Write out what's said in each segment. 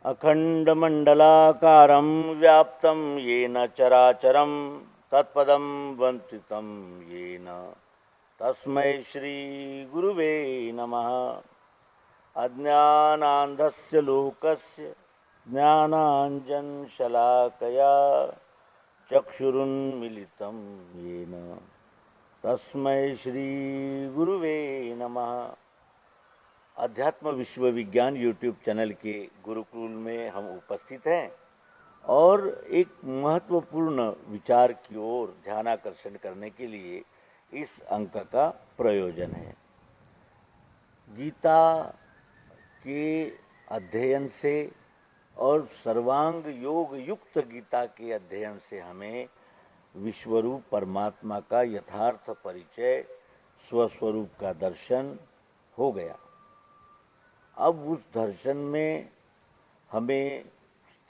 अखण्डमण्डलाकारं व्याप्तं येन चराचरं तत्पदं वन्तितं येन तस्मै श्रीगुरुवे नमः। अज्ञानान्धस्य लोकस्य ज्ञानाञ्जनशलाकया चक्षुरुन्मिलितं येन तस्मै श्रीगुरुवे नमः। अध्यात्म विश्व विज्ञान यूट्यूब चैनल के गुरुकुल में हम उपस्थित हैं और एक महत्वपूर्ण विचार की ओर ध्यानाकर्षण करने के लिए इस अंक का प्रयोजन है। गीता के अध्ययन से और सर्वांग योग युक्त गीता के अध्ययन से हमें विश्वरूप परमात्मा का यथार्थ परिचय, स्वस्वरूप का दर्शन हो गया। अब उस दर्शन में हमें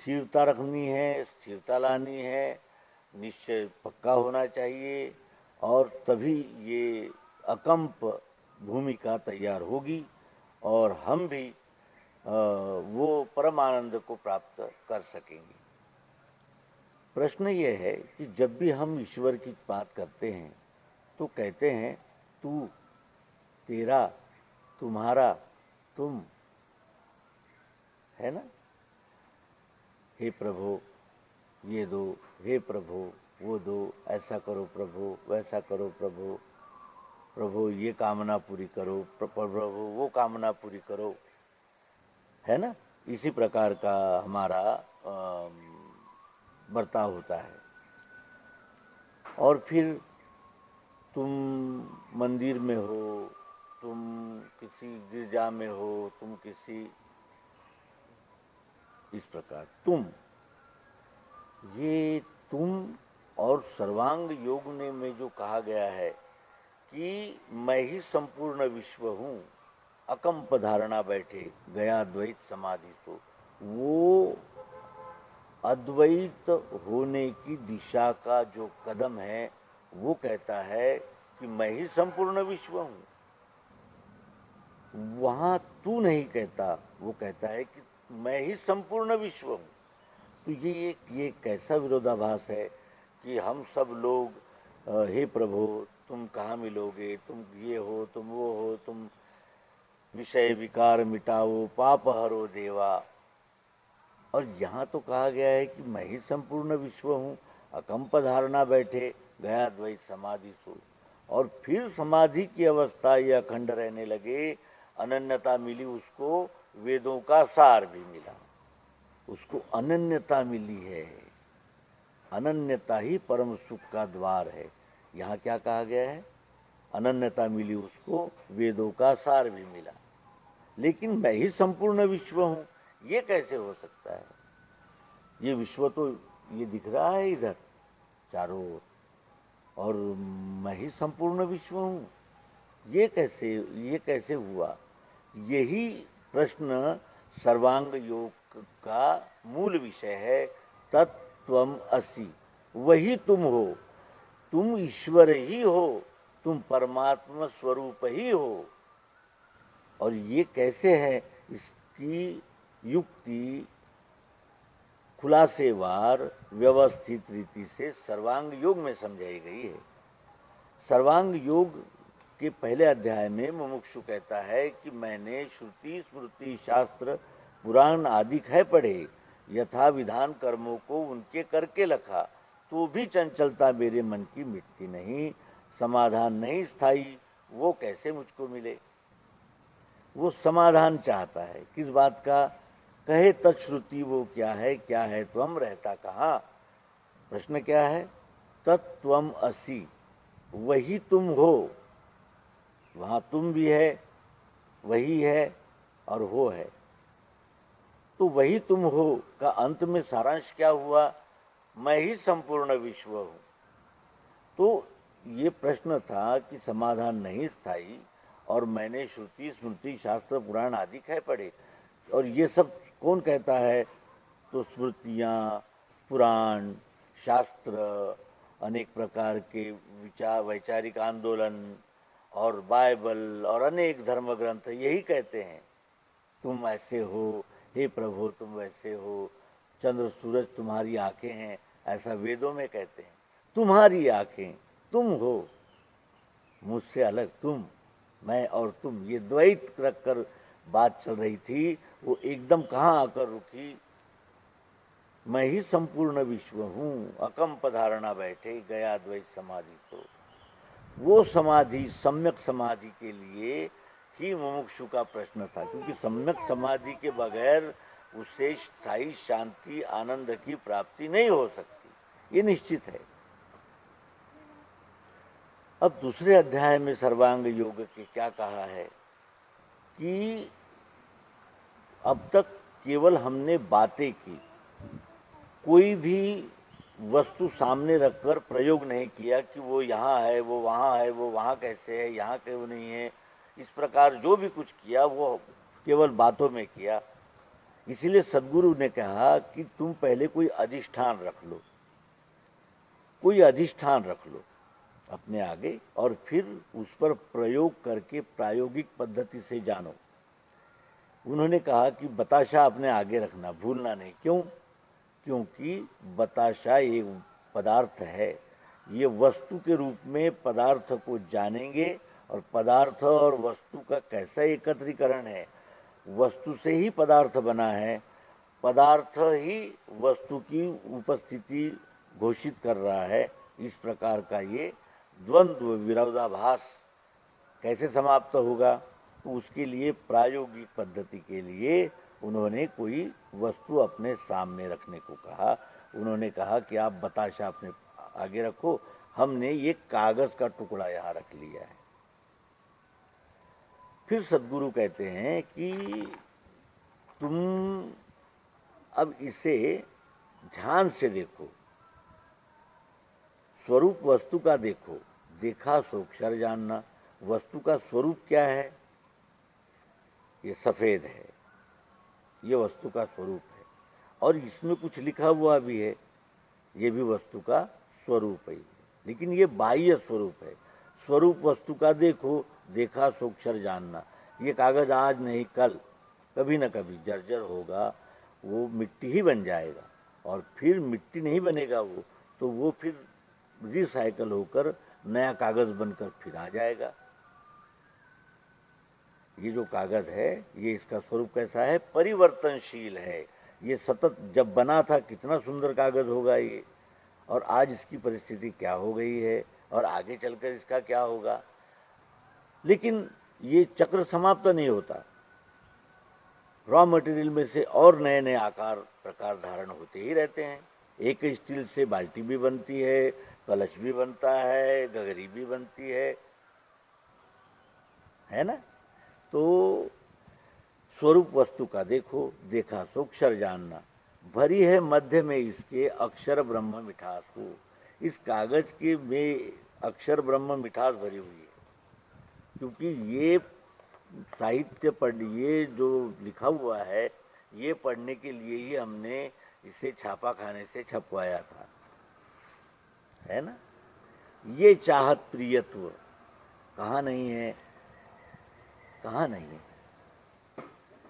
स्थिरता रखनी है, स्थिरता लानी है, निश्चय पक्का होना चाहिए और तभी ये अकंप भूमिका तैयार होगी और हम भी वो परमानंद को प्राप्त कर सकेंगे। प्रश्न ये है कि जब भी हम ईश्वर की बात करते हैं तो कहते हैं तू, तेरा, तुम्हारा, तुम, है ना। हे प्रभु ये दो, हे प्रभु वो दो, ऐसा करो प्रभु, वैसा करो प्रभु, प्रभु ये कामना पूरी करो, प्रभु वो कामना पूरी करो, है ना। इसी प्रकार का हमारा बर्ताव होता है। और फिर तुम मंदिर में हो, तुम किसी गिरजा में हो, तुम किसी, इस प्रकार ये तुम और सर्वांग योग ने में जो कहा गया है कि मैं ही संपूर्ण विश्व हूँ, अकंप धारणा बैठे गया द्वैत समाधि सो, वो अद्वैत होने की दिशा का जो कदम है वो कहता है कि मैं ही संपूर्ण विश्व हूँ। वहाँ तू नहीं कहता, वो कहता है कि मैं ही संपूर्ण विश्व हूँ। तो ये कैसा विरोधाभास है कि हम सब लोग हे प्रभु तुम कहाँ मिलोगे, तुम ये हो, तुम वो हो, तुम विषय विकार मिटाओ, पाप हरो देवा। और यहाँ तो कहा गया है कि मैं ही संपूर्ण विश्व हूँ, अकंप धारणा बैठे गया द्वैत समाधि सो। और फिर समाधि की अवस्था ये अखंड रहने लगे, अनन्यता मिली उसको, वेदों का सार भी मिला, उसको अनन्यता मिली है। अनन्यता ही परम सुख का द्वार है। यहाँ क्या कहा गया है? अनन्यता मिली उसको, वेदों का सार भी मिला। लेकिन मैं ही संपूर्ण विश्व हूँ, ये कैसे हो सकता है? ये विश्व तो ये दिख रहा है इधर चारों ओर, और मैं ही संपूर्ण विश्व हूँ, ये कैसे हुआ? यही प्रश्न सर्वांग योग का मूल विषय है। तत्त्वम असि, वही तुम हो, तुम ईश्वर ही हो, तुम परमात्मा स्वरूप ही हो। और ये कैसे है, इसकी युक्ति खुलासेवार व्यवस्थित रीति से सर्वांग योग में समझाई गई है। सर्वांग योग के पहले अध्याय में मुमुक्षु कहता है कि मैंने श्रुति स्मृति शास्त्र पुराण आदि है पढ़े, यथा विधान कर्मों को उनके करके लखा, तो भी चंचलता मेरे मन की मिटती नहीं, समाधान नहीं स्थायी, वो कैसे मुझको मिले? वो समाधान चाहता है, किस बात का? कहे तत्श्रुति वो क्या है त्वम रहता कहाँ? प्रश्न क्या है? तत्त्वम असि, वही तुम हो। वहाँ तुम भी है, वही है और वो है। तो वही तुम हो का अंत में सारांश क्या हुआ? मैं ही संपूर्ण विश्व हूँ। तो ये प्रश्न था कि समाधान नहीं स्थायी, और मैंने श्रुति स्मृति शास्त्र पुराण आदि है पढ़े, और ये सब कौन कहता है? तो स्मृतियाँ, पुराण, शास्त्र, अनेक प्रकार के विचार, वैचारिक आंदोलन और बाइबल और अनेक धर्म ग्रंथ यही कहते हैं तुम ऐसे हो, हे प्रभु तुम वैसे हो, चंद्र सूरज तुम्हारी आंखें हैं, ऐसा वेदों में कहते हैं। तुम्हारी आंखें, तुम हो, मुझसे अलग तुम, मैं और तुम, ये द्वैत रखकर बात चल रही थी, वो एकदम कहाँ आकर रुकी। मैं ही संपूर्ण विश्व हूँ, अकंप धारणा बैठे, गया द्वैत समाधि सो। वो समाधि सम्यक समाधि के लिए ही मुमुक्षु का प्रश्न था, क्योंकि सम्यक समाधि के बगैर उसे स्थायी शांति आनंद की प्राप्ति नहीं हो सकती, ये निश्चित है। अब दूसरे अध्याय में सर्वांग योग के क्या कहा है कि अब तक केवल हमने बातें की, कोई भी वस्तु सामने रखकर प्रयोग नहीं किया कि वो यहाँ है, वो वहाँ है, वो वहाँ कैसे है, यहाँ क्यों नहीं है। इस प्रकार जो भी कुछ किया वो केवल बातों में किया। इसीलिए सद्गुरु ने कहा कि तुम पहले कोई अधिष्ठान रख लो, कोई अधिष्ठान रख लो अपने आगे, और फिर उस पर प्रयोग करके प्रायोगिक पद्धति से जानो। उन्होंने कहा कि बताशा अपने आगे रखना, भूलना नहीं। क्यों? क्योंकि बताशा एक पदार्थ है, ये वस्तु के रूप में पदार्थ को जानेंगे, और पदार्थ और वस्तु का कैसा एकत्रीकरण है, वस्तु से ही पदार्थ बना है, पदार्थ ही वस्तु की उपस्थिति घोषित कर रहा है। इस प्रकार का ये द्वंद्व विरोधाभास कैसे समाप्त होगा? तो उसके लिए प्रायोगिक पद्धति के लिए उन्होंने कोई वस्तु अपने सामने रखने को कहा। उन्होंने कहा कि आप बताशा अपने आगे रखो, हमने ये कागज का टुकड़ा यहाँ रख लिया है। फिर सद्गुरु कहते हैं कि तुम अब इसे ध्यान से देखो, स्वरूप वस्तु का देखो, देखा सो अक्षर जानना। वस्तु का स्वरूप क्या है? ये सफ़ेद है, ये वस्तु का स्वरूप है, और इसमें कुछ लिखा हुआ भी है, ये भी वस्तु का स्वरूप है, लेकिन ये बाह्य स्वरूप है। स्वरूप वस्तु का देखो, देखा सो अक्षर जानना। ये कागज़ आज नहीं कल कभी न कभी जर्जर होगा, वो मिट्टी ही बन जाएगा, और फिर मिट्टी नहीं बनेगा वो, तो वो फिर रिसाइकल होकर नया कागज़ बनकर फिर आ जाएगा। ये जो कागज़ है, ये इसका स्वरूप कैसा है? परिवर्तनशील है। ये सतत जब बना था कितना सुंदर कागज़ होगा ये, और आज इसकी परिस्थिति क्या हो गई है, और आगे चलकर इसका क्या होगा। लेकिन ये चक्र समाप्त नहीं होता, रॉ मटेरियल में से और नए नए आकार प्रकार धारण होते ही रहते हैं। एक स्टील से बाल्टी भी बनती है, कलश भी बनता है, गगरी भी बनती है ना। तो स्वरूप वस्तु का देखो, देखा सो अक्षर जानना। भरी है मध्य में इसके अक्षर ब्रह्म मिठास हो। इस कागज के में अक्षर ब्रह्म मिठास भरी हुई है, क्योंकि ये साहित्य ये जो लिखा हुआ है, ये पढ़ने के लिए ही हमने इसे छापा खाने से छपवाया था, है ना। ये चाहत प्रियत्व कहाँ नहीं है? कहाँ नहीं है?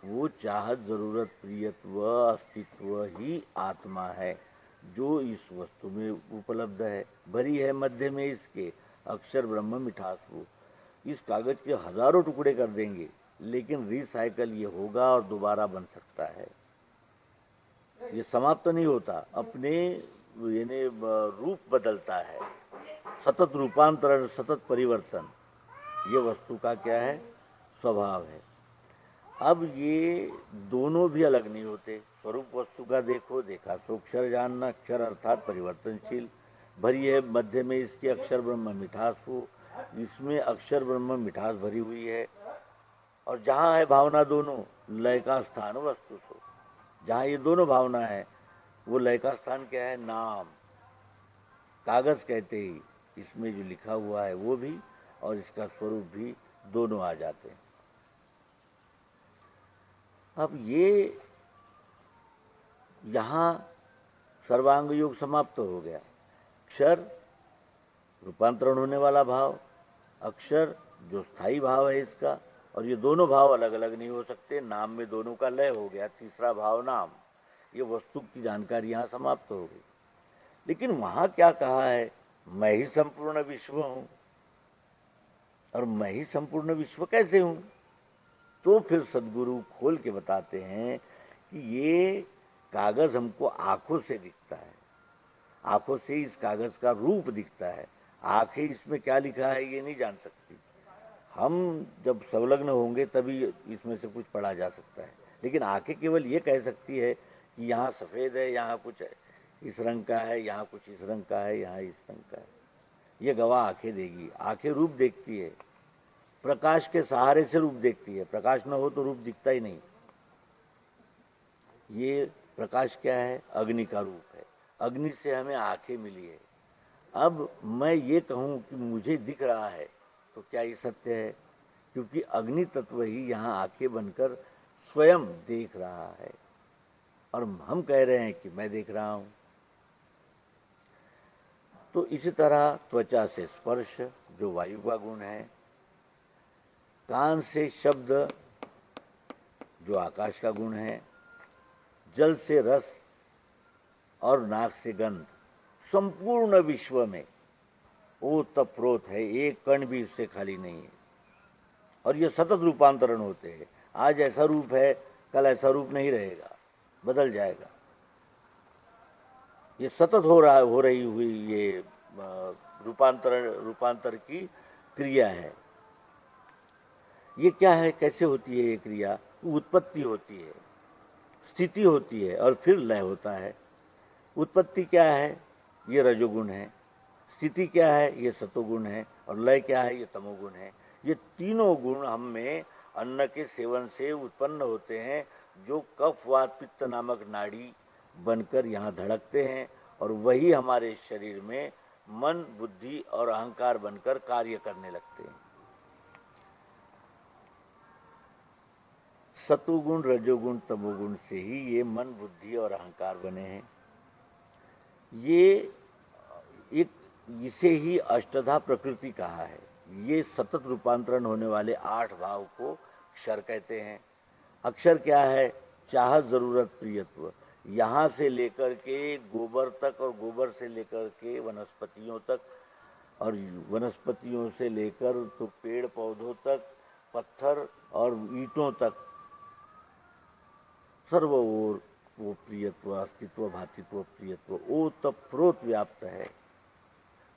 वो चाहत, जरूरत, प्रियत्व, अस्तित्व ही आत्मा है, जो इस वस्तु में उपलब्ध है। भरी है मध्य में इसके अक्षर ब्रह्म मिठास हो। इस कागज के हजारों टुकड़े कर देंगे, लेकिन रिसाइकल ये होगा और दोबारा बन सकता है। ये समाप्त नहीं होता, अपने यानी रूप बदलता है, सतत रूपांतरण, सतत परिवर्तन, ये वस्तु का क्या है? स्वभाव है। अब ये दोनों भी अलग नहीं होते। स्वरूप वस्तु का देखो, देखा सो अक्षर जानना। अक्षर अर्थात परिवर्तनशील। भरी है मध्य में इसके अक्षर ब्रह्म मिठास हो। इसमें अक्षर ब्रह्म मिठास भरी हुई है, और जहाँ है भावना दोनों, लय का स्थान वस्तु सो। जहाँ ये दोनों भावना है, वो लय का स्थान क्या है? नाम। कागज कहते ही इसमें जो लिखा हुआ है वो भी, और इसका स्वरूप भी, दोनों आ जाते हैं। अब ये यहाँ सर्वांग योग समाप्त हो गया। अक्षर रूपांतरण होने वाला भाव, अक्षर जो स्थायी भाव है इसका, और ये दोनों भाव अलग अलग नहीं हो सकते। नाम में दोनों का लय हो गया, तीसरा भाव नाम, ये वस्तु की जानकारी यहाँ समाप्त हो गई। लेकिन वहाँ क्या कहा है, मैं ही संपूर्ण विश्व हूँ। और मैं ही संपूर्ण विश्व कैसे हूँ? तो फिर सदगुरु खोल के बताते हैं कि ये कागज हमको आंखों से दिखता है, आंखों से इस कागज का रूप दिखता है। आंखें इसमें क्या लिखा है ये नहीं जान सकती। हम जब संलग्न होंगे तभी इसमें से कुछ पढ़ा जा सकता है। लेकिन आंखें केवल ये कह सकती है कि यहाँ सफ़ेद है, यहाँ कुछ इस रंग का है, यहाँ कुछ इस रंग का है, यहाँ इस रंग का है। ये गवाह आंखें देगी। आंखें रूप देखती है, प्रकाश के सहारे से रूप देखती है। प्रकाश न हो तो रूप दिखता ही नहीं। ये प्रकाश क्या है? अग्नि का रूप है। अग्नि से हमें आंखें मिली है। अब मैं ये कहूँ कि मुझे दिख रहा है तो क्या ये सत्य है? क्योंकि अग्नि तत्व ही यहाँ आंखें बनकर स्वयं देख रहा है और हम कह रहे हैं कि मैं देख रहा हूँ। तो इसी तरह त्वचा से स्पर्श जो वायु का गुण है, कान से शब्द जो आकाश का गुण है, जल से रस और नाक से गंध, संपूर्ण विश्व में ओतप्रोत है, एक कण भी इससे खाली नहीं है। और ये सतत रूपांतरण होते हैं। आज ऐसा रूप है, कल ऐसा रूप नहीं रहेगा, बदल जाएगा। ये सतत हो रही हुई ये रूपांतर की क्रिया है। ये क्या है, कैसे होती है ये क्रिया? उत्पत्ति होती है, स्थिति होती है और फिर लय होता है। उत्पत्ति क्या है? ये रजोगुण है। स्थिति क्या है? ये सतोगुण है। और लय क्या है? ये तमोगुण है। ये तीनों गुण हम में अन्न के सेवन से उत्पन्न होते हैं, जो कफ वात पित्त नामक नाड़ी बनकर यहाँ धड़कते हैं और वही हमारे शरीर में मन बुद्धि और अहंकार बनकर कार्य करने लगते हैं। सतोगुण रजोगुण तमोगुण से ही ये मन बुद्धि और अहंकार बने हैं। ये एक, इसे ही अष्टधा प्रकृति कहा है। ये सतत रूपांतरण होने वाले 8 भाव को अक्षर कहते हैं। अक्षर क्या है? चाहत जरूरत प्रियत्व, यहाँ से लेकर के गोबर तक और गोबर से लेकर के वनस्पतियों तक और वनस्पतियों से लेकर तो पेड़ पौधों तक, पत्थर और ईंटों तक, सर्व ओर वो प्रियत्व, अस्तित्व, भातित्व, प्रियत्व ओतप्रोत व्याप्त है।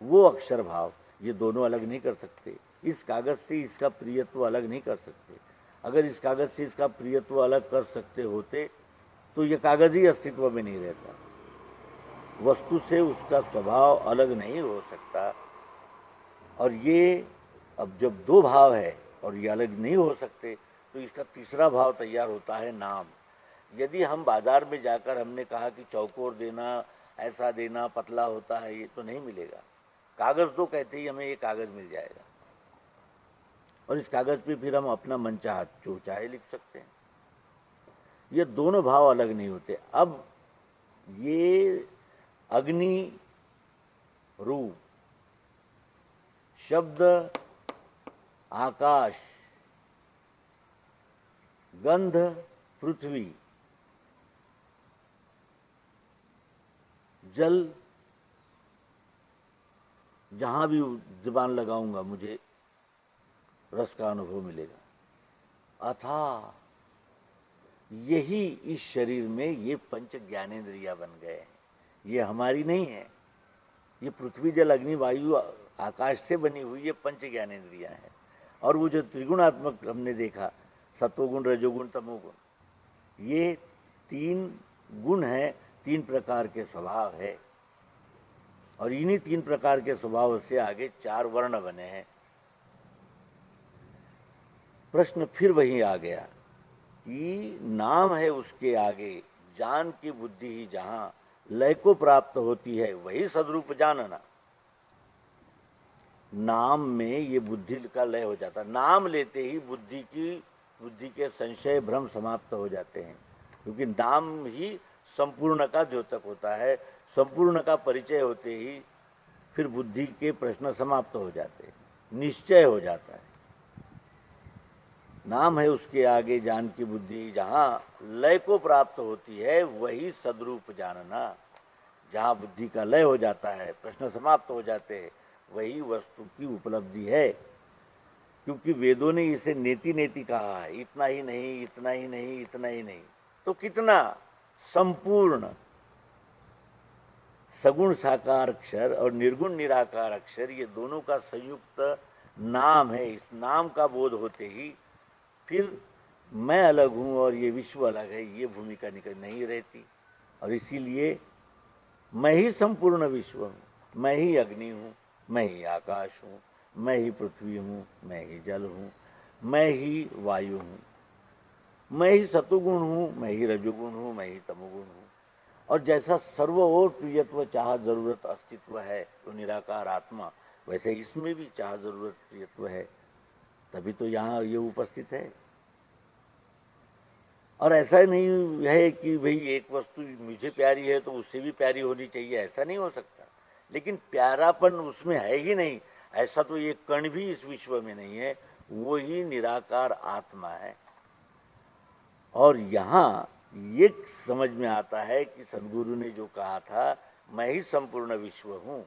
वो अक्षर भाव, ये दोनों अलग नहीं कर सकते। इस कागज से इसका प्रियत्व अलग नहीं कर सकते। अगर इस कागज से इसका प्रियत्व अलग कर सकते होते तो ये कागज ही अस्तित्व में नहीं रहता। वस्तु से उसका स्वभाव अलग नहीं हो सकता। और ये अब जब 2 भाव है और ये अलग नहीं हो सकते तो इसका तीसरा भाव तैयार होता है नाम। यदि हम बाजार में जाकर हमने कहा कि चौकोर देना, ऐसा देना, पतला होता है, ये तो नहीं मिलेगा। कागज दो कहते ही हमें ये कागज मिल जाएगा और इस कागज पे फिर हम अपना मनचाहा जो चाहे लिख सकते हैं। ये दोनों भाव अलग नहीं होते। अब ये अग्नि रूप, शब्द आकाश, गंध पृथ्वी, जल, जहां भी जुबान लगाऊंगा मुझे रस का अनुभव मिलेगा। अथाह यही इस शरीर में ये पंच ज्ञानेंद्रियां बन गए हैं। ये हमारी नहीं है, ये पृथ्वी जल अग्नि वायु आकाश से बनी हुई ये पंच ज्ञानेंद्रियां हैं। और वो जो त्रिगुणात्मक हमने देखा, सतोगुण रजोगुण तमोगुण, ये 3 गुण हैं, 3 प्रकार के स्वभाव है। और इन्हीं 3 प्रकार के स्वभाव से आगे 4 वर्ण बने हैं। प्रश्न फिर वही आ गया कि नाम है उसके आगे, जान की बुद्धि ही जहां लय को प्राप्त होती है वही सदरूप जानना। नाम में ये बुद्धि का लय हो जाता। नाम लेते ही बुद्धि के संशय भ्रम समाप्त हो जाते हैं, क्योंकि नाम ही संपूर्ण का द्योतक होता है। संपूर्ण का परिचय होते ही फिर बुद्धि के प्रश्न समाप्त हो जाते हैं, निश्चय हो जाता है। नाम है उसके आगे जान की बुद्धि, जहाँ लय को प्राप्त होती है वही सदरूप जानना। जहाँ बुद्धि का लय हो जाता है, प्रश्न समाप्त हो जाते हैं, वही वस्तु की उपलब्धि है। क्योंकि वेदों ने इसे नेति नेति कहा है, इतना ही नहीं, इतना ही नहीं, इतना ही नहीं, तो कितना? संपूर्ण। सगुण साकार अक्षर और निर्गुण निराकार अक्षर, ये दोनों का संयुक्त नाम है। इस नाम का बोध होते ही फिर मैं अलग हूँ और ये विश्व अलग है, ये भूमिका निकल नहीं रहती। और इसीलिए मैं ही संपूर्ण विश्व हूँ, मैं ही अग्नि हूँ, मैं ही आकाश हूँ, मैं ही पृथ्वी हूँ, मैं ही जल हूँ, मैं ही वायु हूँ, मैं ही सतुगुण हूँ, मैं ही रजोगुण हूँ, मैं ही तमोगुण हूँ। और जैसा सर्व और प्रियत्व, चाह, जरूरत, अस्तित्व है तो निराकार आत्मा, वैसे इसमें भी चाह, जरूरत, प्रियत्व है, तभी तो यहाँ ये उपस्थित है। और ऐसा नहीं है कि भाई एक वस्तु मुझे प्यारी है तो उससे भी प्यारी होनी चाहिए, ऐसा नहीं हो सकता। लेकिन प्यारापन उसमें है ही नहीं, ऐसा तो एक कण भी इस विश्व में नहीं है, वो ही निराकार आत्मा है। और यहाँ ये समझ में आता है कि सदगुरु ने जो कहा था, मैं ही संपूर्ण विश्व हूँ,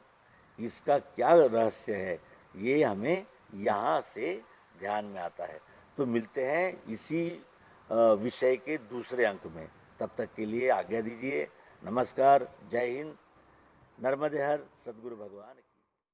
इसका क्या रहस्य है, ये हमें यहाँ से ध्यान में आता है। तो मिलते हैं इसी विषय के दूसरे अंक में। तब तक के लिए आज्ञा दीजिए। नमस्कार, जय हिंद, नर्मदे हर, सदगुरु भगवान।